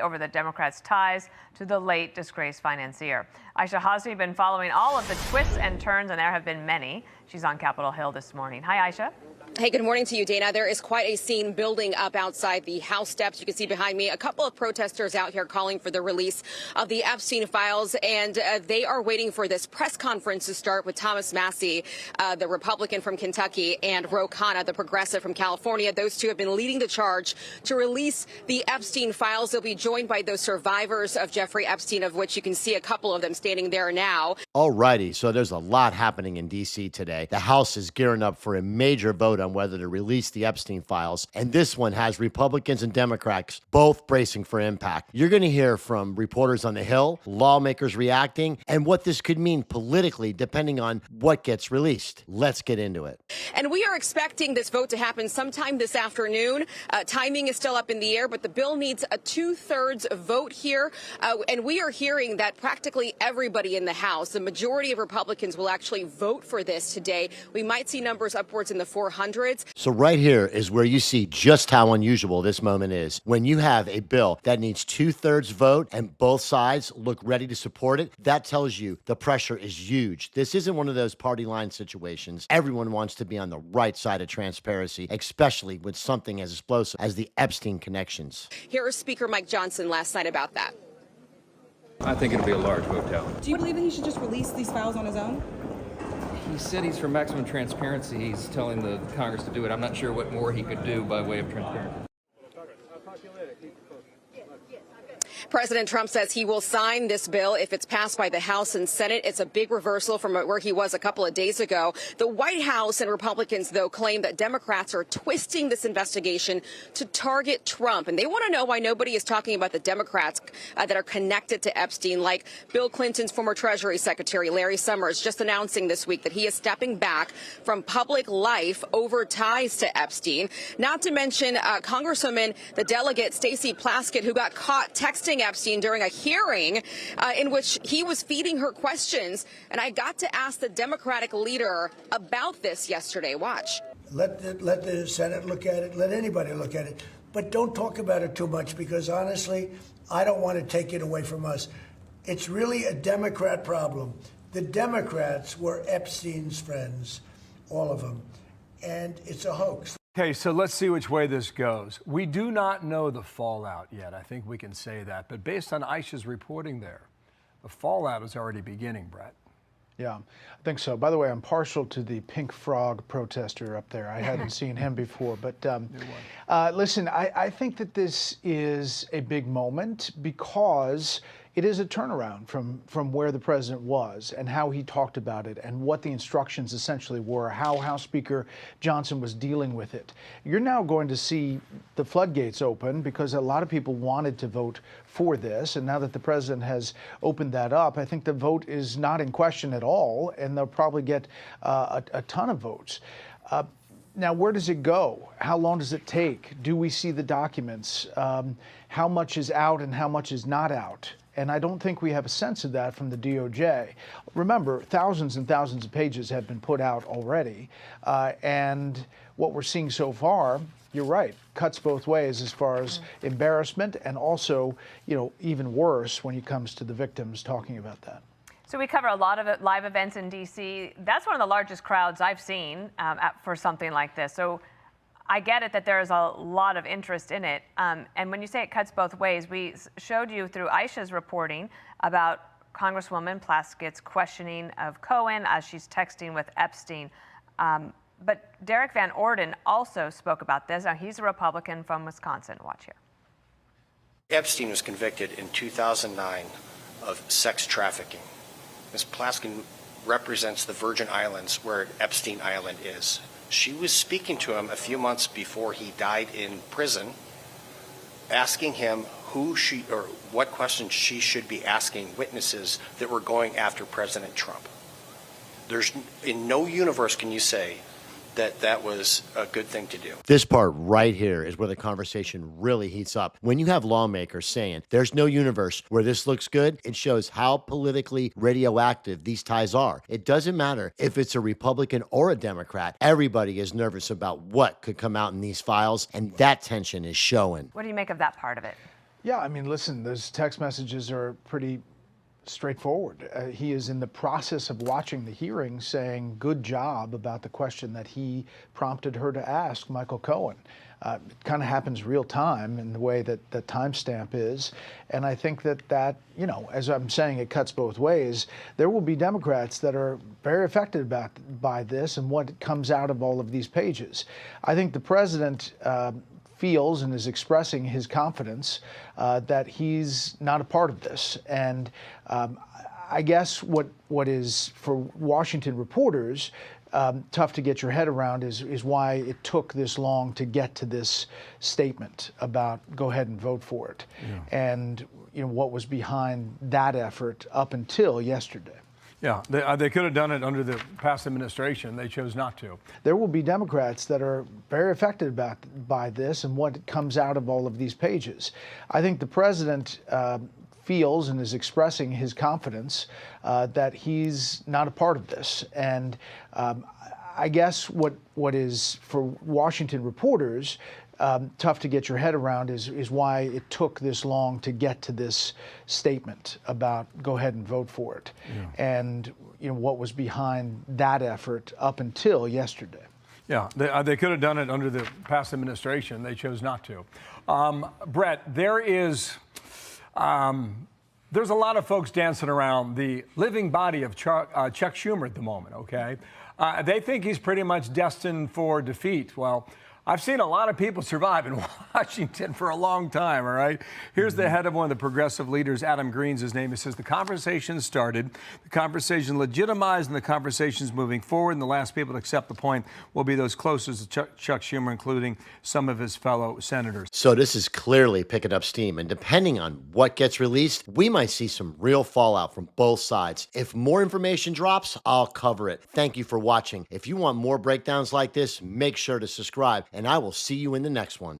over the Democrats' ties to the late disgraced financier. Aisha Hasmi been following all of the twists and turns, and there have been many. She's on Capitol Hill this morning. Hi, Aisha. Hey, good morning to you, Dana. There is quite a scene building up outside the House steps. You can see behind me a couple of protesters out here calling for the release of the Epstein files, and they are waiting for this press conference to start with Thomas Massie, the Republican from Kentucky, and Ro Khanna, the progressive from California. Those two have been leading the charge to release the Epstein files. They'll be joined by those survivors of Jeffrey Epstein, of which you can see a couple of them standing there now. All righty, so there's a lot happening in D.C. today. The House is gearing up for a major vote on whether to release the Epstein files, and this one has Republicans and Democrats both bracing for impact. You're going to hear from reporters on the Hill, lawmakers reacting, and what this could mean politically depending on what gets released. Let's get into it. And we are expecting this vote to happen sometime this afternoon. Timing is still up in the air, but the bill needs a 2/3 vote here, and we are hearing that practically everybody in the House, the majority of Republicans, will actually vote for this today. We might see numbers upwards in the 400s. So right here is where you see just how unusual this moment is. When you have a bill that needs 2/3 vote and both sides look ready to support it, that tells you the pressure is huge. This isn't one of those party line situations. Everyone wants to be on the right side of transparency, especially with something as explosive as the Epstein connections. Here is Speaker Mike Johnson last night about that. I think it'll be a large vote tally. Do you believe that he should just release these files on his own? He said he's for maximum transparency. He's telling the Congress to do it. I'm not sure what more he could do by way of transparency. President Trump says he will sign this bill if it's passed by the House and Senate. It's a big reversal from where he was a couple of days ago. The White House and Republicans, though, claim that Democrats are twisting this investigation to target Trump. And they want to know why nobody is talking about the Democrats that are connected to Epstein, like Bill Clinton's former Treasury Secretary, Larry Summers, just announcing this week that he is stepping back from public life over ties to Epstein. Not to mention Congresswoman, the delegate Stacey Plaskett, who got caught texting Epstein during a hearing in which he was feeding her questions. And I got to ask the Democratic leader about this yesterday. Watch. Let the Senate look at it. Let anybody look at it. But don't talk about it too much, because honestly, I don't want to take it away from us. It's really a Democrat problem. The Democrats were Epstein's friends, all of them. And it's a hoax. Okay, so let's see which way this goes. We do not know the fallout yet. I think we can say that. But based on Aisha's reporting there, the fallout is already beginning, Brett. Yeah, I think so. By the way, I'm partial to the pink frog protester up there. I hadn't seen him before. But listen, I think that this is a big moment because it is a turnaround from where the president was and how he talked about it and what the instructions essentially were, how House Speaker Johnson was dealing with it. You're now going to see the floodgates open because a lot of people wanted to vote for this. And now that the president has opened that up, I think the vote is not in question at all, and they'll probably get a ton of votes. Now, where does it go? How long does it take? Do we see the documents? How much is out and how much is not out? And I don't think we have a sense of that from the DOJ. Remember, thousands and thousands of pages have been put out already. And what we're seeing so far, you're right, cuts both ways as far as embarrassment and also, even worse when it comes to the victims talking about that. So we cover a lot of live events in D.C. That's one of the largest crowds I've seen for something like this. So I get it that there is a lot of interest in it. And when you say it cuts both ways, we showed you through Aisha's reporting about Congresswoman Plaskett's questioning of Cohen as she's texting with Epstein. But Derek Van Orden also spoke about this. Now, he's a Republican from Wisconsin. Watch here. Epstein was convicted in 2009 of sex trafficking. Ms. Plaskett represents the Virgin Islands, where Epstein Island is. She was speaking to him a few months before he died in prison, asking him what questions she should be asking witnesses that were going after President Trump. There's in no universe can you say that was a good thing to do. This part right here is where the conversation really heats up. When you have lawmakers saying there's no universe where this looks good, it shows how politically radioactive these ties are. It doesn't matter if it's a Republican or a Democrat. Everybody is nervous about what could come out in these files, and that tension is showing. What do you make of that part of it? Yeah, I mean, listen, those text messages are pretty straightforward. He is in the process of watching the hearing saying, good job about the question that he prompted her to ask Michael Cohen. It kind of happens real time in the way that the timestamp is. And I think that, you know, as I'm saying, it cuts both ways. There will be Democrats that are very affected by this and what comes out of all of these pages. I think the president feels and is expressing his confidence that he's not a part of this. And I guess what is for Washington reporters tough to get your head around is why it took this long to get to this statement about go ahead and vote for it. Yeah. And you know what was behind that effort up until yesterday. Yeah, they could have done it under the past administration. They chose not to. There will be Democrats that are very affected by this and what comes out of all of these pages. I think the president feels and is expressing his confidence that he's not a part of this. And I guess what is for Washington reporters tough to get your head around is why it took this long to get to this statement about go ahead and vote for it. Yeah. And you know what was behind that effort up until yesterday. Yeah, they could have done it under the past administration. They chose not to. Brett, there's a lot of folks dancing around the living body of Chuck Schumer at the moment, okay? They think he's pretty much destined for defeat. Well, I've seen a lot of people survive in Washington for a long time, all right? Here's the head of one of the progressive leaders, Adam Green's his name. He says the conversation started, the conversation legitimized, and the conversation's moving forward. And the last people to accept the point will be those closest to Chuck Schumer, including some of his fellow senators. So this is clearly picking up steam. And depending on what gets released, we might see some real fallout from both sides. If more information drops, I'll cover it. Thank you for watching. If you want more breakdowns like this, make sure to subscribe. And I will see you in the next one.